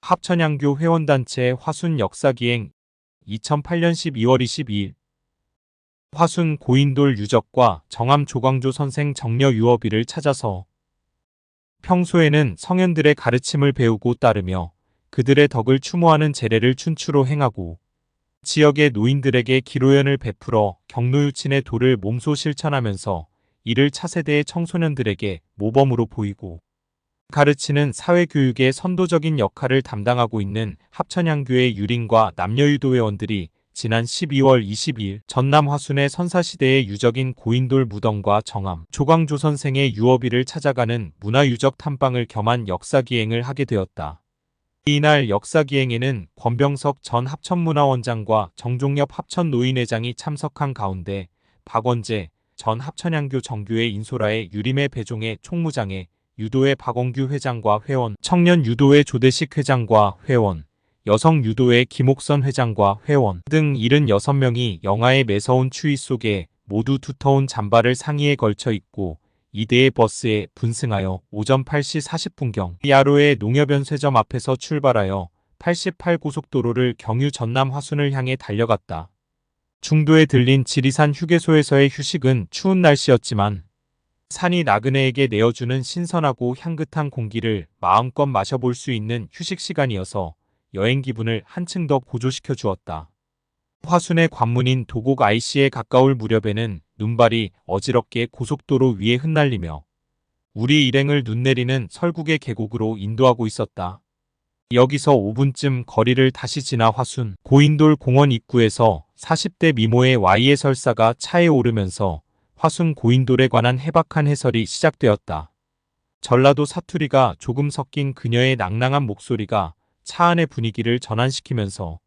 합천양교 회원단체 화순 역사기행 2008년 12월 22일 화순 고인돌 유적과 정암 조광조 선생 정려 유어비를 찾아서 평소에는 성현들의 가르침을 배우고 따르며 그들의 덕을 추모하는 제례를 춘추로 행하고 지역의 노인들에게 기로연을 베풀어 경로유친의 도를 몸소 실천하면서 이를 차세대의 청소년들에게 모범으로 보이고 가르치는 사회교육의 선도적인 역할을 담당하고 있는 합천양교의 유린과 남녀유도 회원들이 지난 12월 22일 전남 화순의 선사시대의 유적인 고인돌 무덤과 정암, 조광조 선생의 유어비를 찾아가는 문화유적 탐방을 겸한 역사기행을 하게 되었다. 이날 역사기행에는 권병석 전 합천문화원장과 정종엽 합천노인회장이 참석한 가운데 박원재 전 합천양교 정교회 인소라의 유림의 배종의 총무장에 유도회 박원규 회장과 회원, 청년유도회 조대식 회장과 회원, 여성유도회 김옥선 회장과 회원 등 76명이 영하의 매서운 추위 속에 모두 두터운 잠바를 상의에 걸쳐 입고 2대의 버스에 분승하여 오전 8시 40분경 야로의 농협연쇄점 앞에서 출발하여 88고속도로를 경유 전남 화순을 향해 달려갔다. 중도에 들린 지리산 휴게소에서의 휴식은 추운 날씨였지만 산이 나그네에게 내어주는 신선하고 향긋한 공기를 마음껏 마셔볼 수 있는 휴식 시간이어서 여행 기분을 한층 더 고조시켜 주었다. 화순의 관문인 도곡 IC에 가까울 무렵에는 눈발이 어지럽게 고속도로 위에 흩날리며 우리 일행을 눈 내리는 설국의 계곡으로 인도하고 있었다. 여기서 5분쯤 거리를 다시 지나 화순 고인돌 공원 입구에서 40대 미모의 Y의 설사가 차에 오르면서 화순 고인돌에 관한 해박한 해설이 시작되었다. 전라도 사투리가 조금 섞인 그녀의 낭낭한 목소리가 차 안의 분위기를 전환시키면서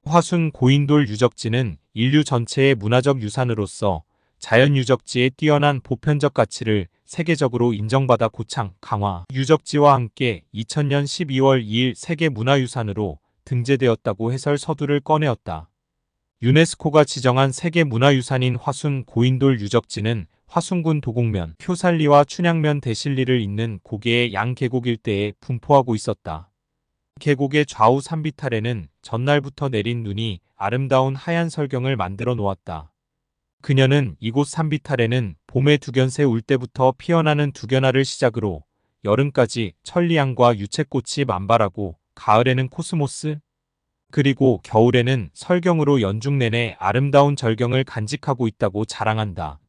화순 고인돌 유적지는 인류 전체의 문화적 유산으로서 자연유적지의 뛰어난 보편적 가치를 세계적으로 인정받아 고창, 강화 유적지와 함께 2000년 12월 2일 세계문화유산으로 등재되었다고 해설 서두를 꺼내었다. 유네스코가 지정한 세계문화유산인 화순 고인돌 유적지는 화순군 도곡면, 효살리와 춘향면 대실리를 잇는 고개의 양계곡 일대에 분포하고 있었다. 계곡의 좌우 산비탈에는 전날부터 내린 눈이 아름다운 하얀 설경을 만들어 놓았다. 그녀는 이곳 산비탈에는 봄에 두견새 울 때부터 피어나는 두견화를 시작으로 여름까지 천리향과 유채꽃이 만발하고 가을에는 코스모스, 그리고 겨울에는 설경으로 연중 내내 아름다운 절경을 간직하고 있다고 자랑한다.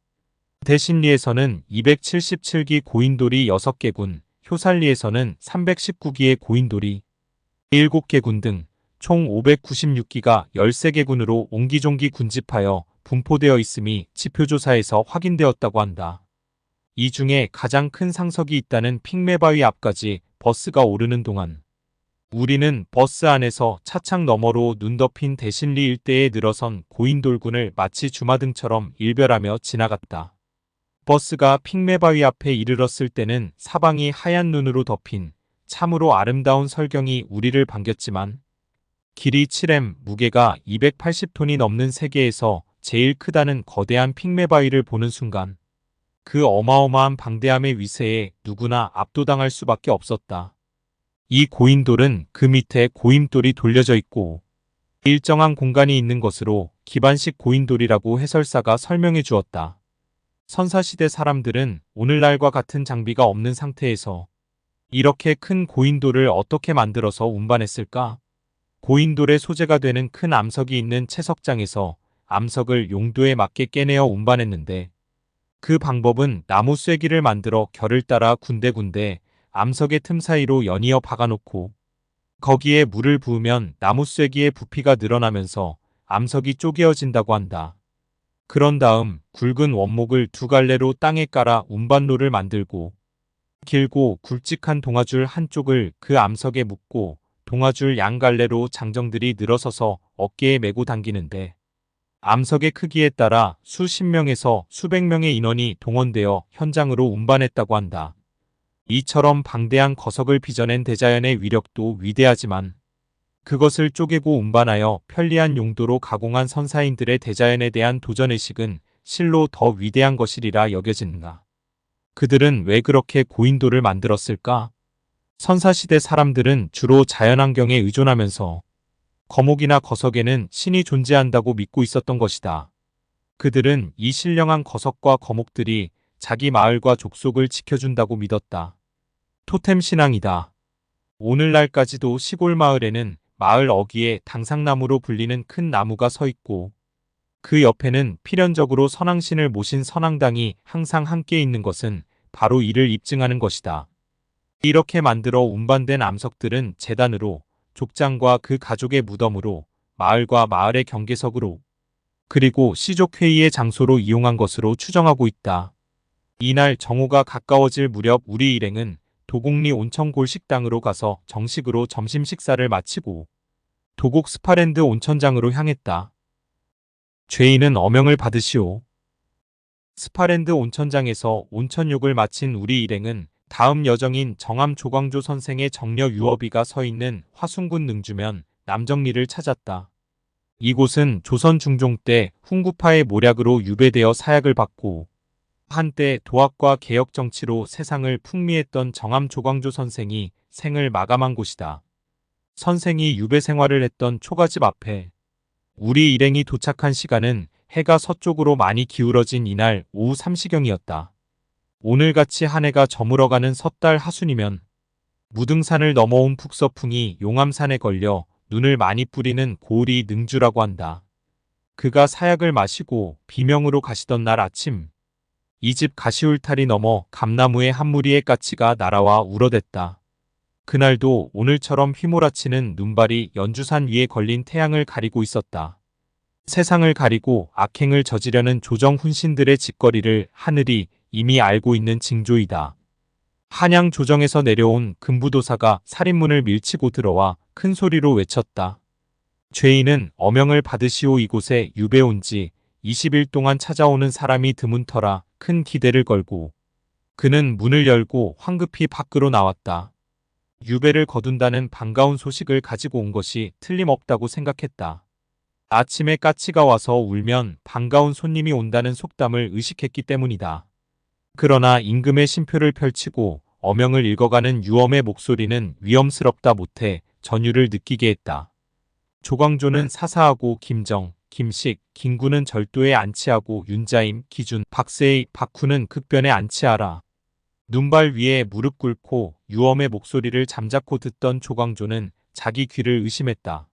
대신리에서는 277기 고인돌이 6개군, 효살리에서는 319기의 고인돌이 7개군 등 총 596기가 13개군으로 옹기종기 군집하여 분포되어 있음이 지표조사에서 확인되었다고 한다. 이 중에 가장 큰 상석이 있다는 핑매바위 앞까지 버스가 오르는 동안 우리는 버스 안에서 차창 너머로 눈 덮인 대신리 일대에 늘어선 고인돌군을 마치 주마등처럼 일별하며 지나갔다. 버스가 핑매바위 앞에 이르렀을 때는 사방이 하얀 눈으로 덮인 참으로 아름다운 설경이 우리를 반겼지만 길이 7m, 무게가 280톤이 넘는 세계에서 제일 크다는 거대한 핑매바위를 보는 순간 그 어마어마한 방대함의 위세에 누구나 압도당할 수밖에 없었다. 이 고인돌은 그 밑에 고임돌이 돌려져 있고 일정한 공간이 있는 것으로 기반식 고인돌이라고 해설사가 설명해 주었다. 선사시대 사람들은 오늘날과 같은 장비가 없는 상태에서 이렇게 큰 고인돌을 어떻게 만들어서 운반했을까? 고인돌의 소재가 되는 큰 암석이 있는 채석장에서 암석을 용도에 맞게 깨내어 운반했는데 그 방법은 나무 쐐기를 만들어 결을 따라 군데군데 암석의 틈 사이로 연이어 박아놓고 거기에 물을 부으면 나무 쐐기의 부피가 늘어나면서 암석이 쪼개어진다고 한다. 그런 다음 굵은 원목을 2갈래로 땅에 깔아 운반로를 만들고 길고 굵직한 동아줄 한쪽을 그 암석에 묶고 동아줄 양갈래로 장정들이 늘어서서 어깨에 메고 당기는데 암석의 크기에 따라 수십 명에서 수백 명의 인원이 동원되어 현장으로 운반했다고 한다. 이처럼 방대한 거석을 빚어낸 대자연의 위력도 위대하지만 그것을 쪼개고 운반하여 편리한 용도로 가공한 선사인들의 대자연에 대한 도전의식은 실로 더 위대한 것이리라 여겨진다. 그들은 왜 그렇게 고인돌을 만들었을까? 선사시대 사람들은 주로 자연환경에 의존하면서 거목이나 거석에는 신이 존재한다고 믿고 있었던 것이다. 그들은 이 신령한 거석과 거목들이 자기 마을과 족속을 지켜준다고 믿었다. 토템 신앙이다. 오늘날까지도 시골 마을에는 마을 어귀에 당상나무로 불리는 큰 나무가 서 있고 그 옆에는 필연적으로 선왕신을 모신 선왕당이 항상 함께 있는 것은 바로 이를 입증하는 것이다. 이렇게 만들어 운반된 암석들은 제단으로, 족장과 그 가족의 무덤으로, 마을과 마을의 경계석으로, 그리고 시족회의의 장소로 이용한 것으로 추정하고 있다. 이날 정오가 가까워질 무렵 우리 일행은 도곡리 온천골식당으로 가서 정식으로 점심 식사를 마치고 도곡 스파랜드 온천장으로 향했다. 죄인은 어명을 받으시오. 스파랜드 온천장에서 온천욕을 마친 우리 일행은 다음 여정인 정암 조광조 선생의 정려 유어비가 서 있는 화순군 능주면 남정리를 찾았다. 이곳은 조선 중종 때 훈구파의 모략으로 유배되어 사약을 받고 한때 도학과 개혁 정치로 세상을 풍미했던 정암 조광조 선생이 생을 마감한 곳이다. 선생이 유배 생활을 했던 초가집 앞에 우리 일행이 도착한 시간은 해가 서쪽으로 많이 기울어진 이날 오후 3시경이었다. 오늘같이 한 해가 저물어가는 섣달 하순이면 무등산을 넘어온 북서풍이 용암산에 걸려 눈을 많이 뿌리는 고을이 능주라고 한다. 그가 사약을 마시고 비명으로 가시던 날 아침, 이 집 가시울타리 넘어 감나무의 한 무리의 까치가 날아와 울어댔다. 그날도 오늘처럼 휘몰아치는 눈발이 연주산 위에 걸린 태양을 가리고 있었다. 세상을 가리고 악행을 저지려는 조정 훈신들의 짓거리를 하늘이 이미 알고 있는 징조이다. 한양 조정에서 내려온 금부도사가 살인문을 밀치고 들어와 큰 소리로 외쳤다. 죄인은 어명을 받으시오. 이곳에 유배 온 지 20일 동안 찾아오는 사람이 드문터라 큰 기대를 걸고 그는 문을 열고 황급히 밖으로 나왔다. 유배를 거둔다는 반가운 소식을 가지고 온 것이 틀림없다고 생각했다. 아침에 까치가 와서 울면 반가운 손님이 온다는 속담을 의식했기 때문이다. 그러나 임금의 신표를 펼치고 어명을 읽어가는 유엄의 목소리는 위험스럽다 못해 전율을 느끼게 했다. 조광조는 사사하고 김정, 김식, 김구는 절도에 안치하고 윤자임, 기준, 박세희, 박후는 극변에 안치하라. 눈발 위에 무릎 꿇고 유엄의 목소리를 잠자코 듣던 조광조는 자기 귀를 의심했다.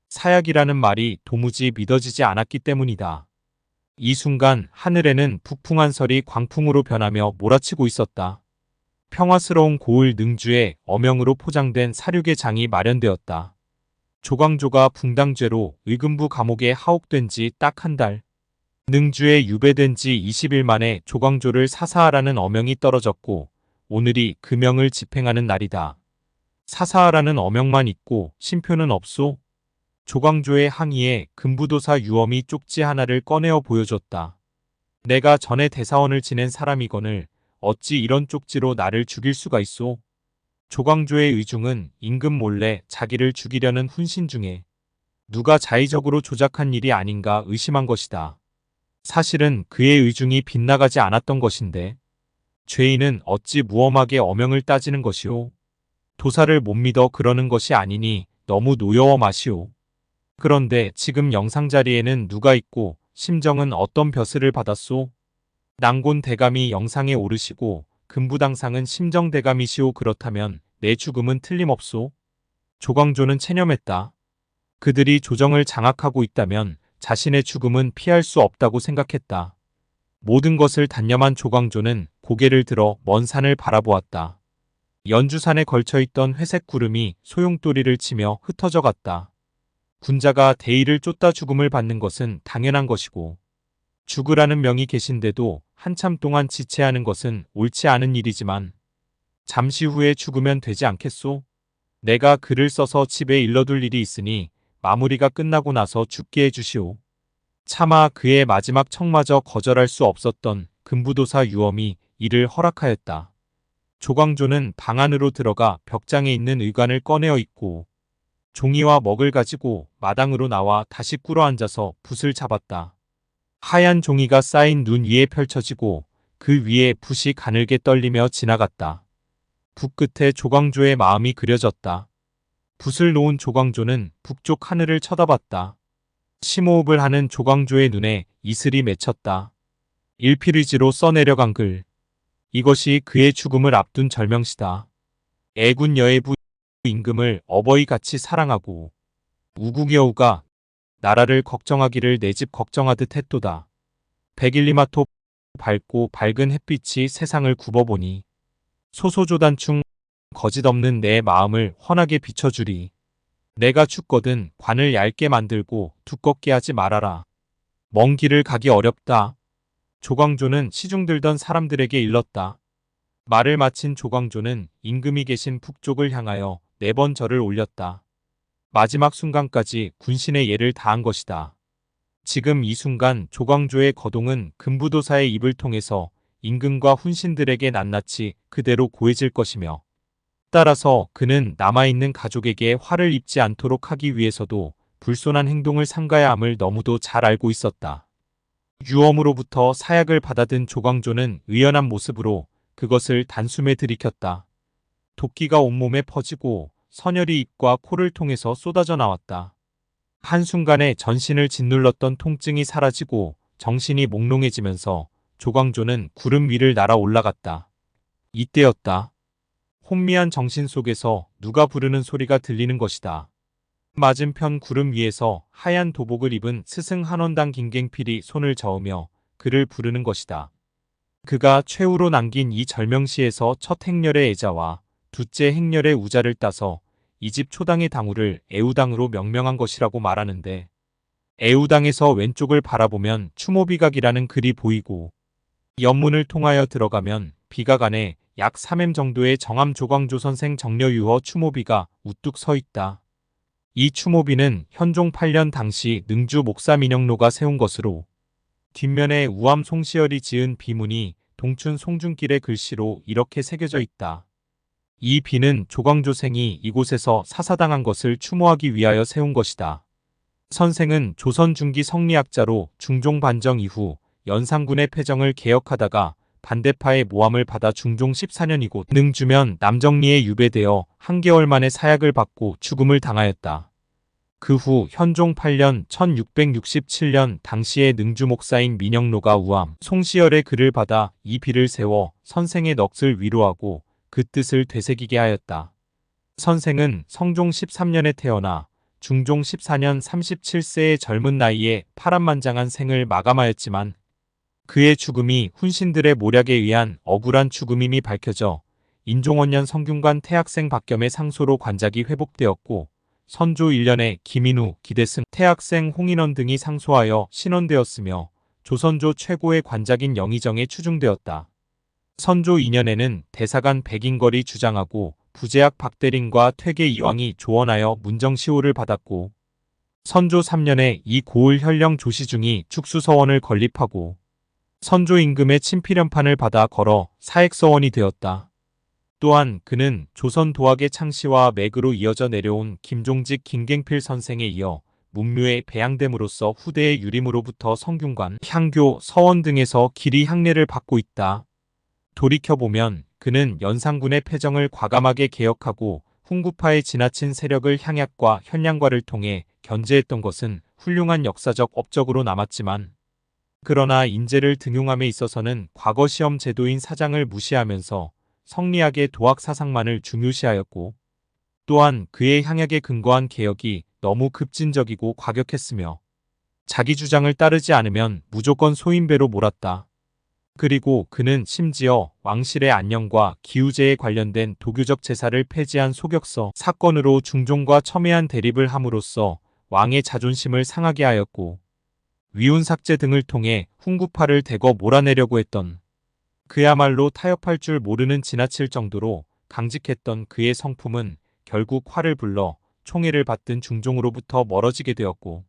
사약이라는 말이 도무지 믿어지지 않았기 때문이다. 이 순간 하늘에는 북풍한 설이 광풍으로 변하며 몰아치고 있었다. 평화스러운 고을 능주에 어명으로 포장된 사륙의 장이 마련되었다. 조광조가 붕당죄로 의금부 감옥에 하옥된 지 딱 한 달. 능주에 유배된 지 20일 만에 조광조를 사사하라는 어명이 떨어졌고 오늘이 그 명을 집행하는 날이다. 사사하라는 어명만 있고 신표는 없소? 조광조의 항의에 금부도사 유엄이 쪽지 하나를 꺼내어 보여줬다. 내가 전에 대사원을 지낸 사람이거늘 어찌 이런 쪽지로 나를 죽일 수가 있소? 조광조의 의중은 임금 몰래 자기를 죽이려는 훈신 중에 누가 자의적으로 조작한 일이 아닌가 의심한 것이다. 사실은 그의 의중이 빗나가지 않았던 것인데 죄인은 어찌 무엄하게 어명을 따지는 것이오? 도사를 못 믿어 그러는 것이 아니니 너무 노여워 마시오. 그런데 지금 영상자리에는 누가 있고 심정은 어떤 벼슬을 받았소? 낭곤 대감이 영상에 오르시고 금부당상은 심정 대감이시오. 그렇다면 내 죽음은 틀림없소? 조광조는 체념했다. 그들이 조정을 장악하고 있다면 자신의 죽음은 피할 수 없다고 생각했다. 모든 것을 단념한 조광조는 고개를 들어 먼 산을 바라보았다. 연주산에 걸쳐있던 회색 구름이 소용돌이를 치며 흩어져 갔다. 군자가 대의를 쫓다 죽음을 받는 것은 당연한 것이고 죽으라는 명이 계신데도 한참 동안 지체하는 것은 옳지 않은 일이지만 잠시 후에 죽으면 되지 않겠소? 내가 글을 써서 집에 일러둘 일이 있으니 마무리가 끝나고 나서 죽게 해주시오. 차마 그의 마지막 청마저 거절할 수 없었던 금부도사 유엄이 이를 허락하였다. 조광조는 방 안으로 들어가 벽장에 있는 의관을 꺼내어 입고 종이와 먹을 가지고 마당으로 나와 다시 꿇어 앉아서 붓을 잡았다. 하얀 종이가 쌓인 눈 위에 펼쳐지고 그 위에 붓이 가늘게 떨리며 지나갔다. 북 끝에 조광조의 마음이 그려졌다. 붓을 놓은 조광조는 북쪽 하늘을 쳐다봤다. 심호흡을 하는 조광조의 눈에 이슬이 맺혔다. 일필의지로 써내려간 글. 이것이 그의 죽음을 앞둔 절명시다. 애군 여애부 임금을 어버이같이 사랑하고 우국여우가 나라를 걱정하기를 내 집 걱정하듯 했도다. 백일리마토 밝고 밝은 햇빛이 세상을 굽어보니 소소조단충 거짓 없는 내 마음을 환하게 비춰주리. 내가 죽거든 관을 얇게 만들고 두껍게 하지 말아라. 먼 길을 가기 어렵다. 조광조는 시중들던 사람들에게 일렀다. 말을 마친 조광조는 임금이 계신 북쪽을 향하여 4번 절을 올렸다. 마지막 순간까지 군신의 예를 다한 것이다. 지금 이 순간 조광조의 거동은 금부도사의 입을 통해서 임금과 훈신들에게 낱낱이 그대로 고해질 것이며, 따라서 그는 남아있는 가족에게 화를 입지 않도록 하기 위해서도 불손한 행동을 삼가야 함을 너무도 잘 알고 있었다. 유엄으로부터 사약을 받아든 조광조는 의연한 모습으로 그것을 단숨에 들이켰다. 도끼가 온몸에 퍼지고 선혈이 입과 코를 통해서 쏟아져 나왔다. 한순간에 전신을 짓눌렀던 통증이 사라지고 정신이 몽롱해지면서 조광조는 구름 위를 날아 올라갔다. 이때였다. 혼미한 정신 속에서 누가 부르는 소리가 들리는 것이다. 맞은편 구름 위에서 하얀 도복을 입은 스승 한원당 김갱필이 손을 저으며 그를 부르는 것이다. 그가 최후로 남긴 이 절명시에서 첫 행렬의 애자와 둘째 행렬의 우자를 따서 이 집 초당의 당우를 애우당으로 명명한 것이라고 말하는데, 애우당에서 왼쪽을 바라보면 추모비각이라는 글이 보이고 옆문을 통하여 들어가면 비각 안에 약 3m 정도의 정암 조광조 선생 정려유허 추모비가 우뚝 서 있다. 이 추모비는 현종 8년 당시 능주 목사 민영로가 세운 것으로, 뒷면에 우암 송시열이 지은 비문이 동춘 송중길의 글씨로 이렇게 새겨져 있다. 이 비는 조광조생이 이곳에서 사사당한 것을 추모하기 위하여 세운 것이다. 선생은 조선 중기 성리학자로 중종 반정 이후 연산군의 패정을 개혁하다가 반대파의 모함을 받아 중종 14년 이곳 능주면 남정리에 유배되어 한개월 만에 사약을 받고 죽음을 당하였다. 그 후 현종 8년 1667년 당시의 능주 목사인 민영로가 우암 송시열의 글을 받아 이 비를 세워 선생의 넋을 위로하고 그 뜻을 되새기게 하였다. 선생은 성종 13년에 태어나 중종 14년 37세의 젊은 나이에 파란만장한 생을 마감하였지만, 그의 죽음이 훈신들의 모략에 의한 억울한 죽음임이 밝혀져 인종원년 성균관 태학생 박겸의 상소로 관작이 회복되었고, 선조 1년에 김인우, 기대승, 태학생 홍인원 등이 상소하여 신원되었으며 조선조 최고의 관작인 영의정에 추중되었다. 선조 2년에는 대사관 백인걸이 주장하고 부제학 박대린과 퇴계 이왕이 조언하여 문정시호를 받았고, 선조 3년에 이 고을 현령 조시중이 축수서원을 건립하고 선조 임금의 친필연판을 받아 걸어 사액서원이 되었다. 또한 그는 조선 도학의 창시와 맥으로 이어져 내려온 김종직 김갱필 선생에 이어 문묘에 배양됨으로써 후대의 유림으로부터 성균관, 향교, 서원 등에서 길이 향례를 받고 있다. 돌이켜보면 그는 연산군의 패정을 과감하게 개혁하고 훈구파의 지나친 세력을 향약과 현량과를 통해 견제했던 것은 훌륭한 역사적 업적으로 남았지만, 그러나 인재를 등용함에 있어서는 과거 시험 제도인 사장을 무시하면서 성리학의 도학 사상만을 중요시하였고, 또한 그의 향약에 근거한 개혁이 너무 급진적이고 과격했으며 자기 주장을 따르지 않으면 무조건 소인배로 몰았다. 그리고 그는 심지어 왕실의 안녕과 기우제에 관련된 도교적 제사를 폐지한 소격서 사건으로 중종과 첨예한 대립을 함으로써 왕의 자존심을 상하게 하였고, 위훈 삭제 등을 통해 훈구파를 대거 몰아내려고 했던, 그야말로 타협할 줄 모르는 지나칠 정도로 강직했던 그의 성품은 결국 화를 불러 총애를 받든 중종으로부터 멀어지게 되었고,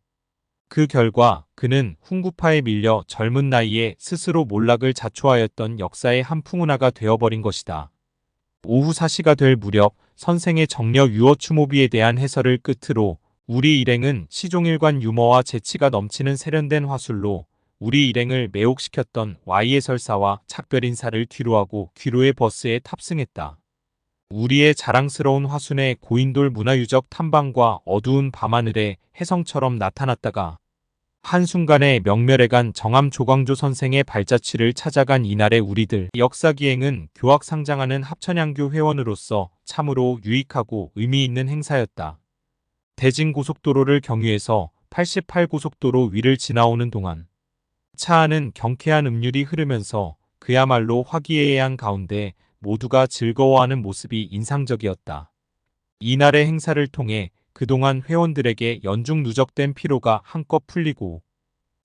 그 결과 그는 훈구파에 밀려 젊은 나이에 스스로 몰락을 자초하였던 역사의 한 풍운하가 되어버린 것이다. 오후 4시가 될 무렵 선생의 정려 유어 추모비에 대한 해설을 끝으로 우리 일행은 시종일관 유머와 재치가 넘치는 세련된 화술로 우리 일행을 매혹시켰던 Y의 설사와 작별 인사를 뒤로하고 귀로의 버스에 탑승했다. 우리의 자랑스러운 화순의 고인돌 문화유적 탐방과 어두운 밤하늘에 혜성처럼 나타났다가 한순간에 명멸해간 정암 조광조 선생의 발자취를 찾아간 이날의 우리들. 역사기행은 교학상장하는 합천양교 회원으로서 참으로 유익하고 의미 있는 행사였다. 대진고속도로를 경유해서 88고속도로 위를 지나오는 동안 차 안은 경쾌한 음률이 흐르면서 그야말로 화기애애한 가운데 모두가 즐거워하는 모습이 인상적이었다. 이날의 행사를 통해 그동안 회원들에게 연중 누적된 피로가 한껏 풀리고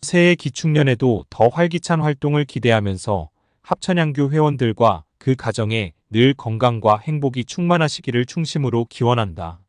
새해 기축년에도 더 활기찬 활동을 기대하면서 합천양교 회원들과 그 가정에 늘 건강과 행복이 충만하시기를 충심으로 기원한다.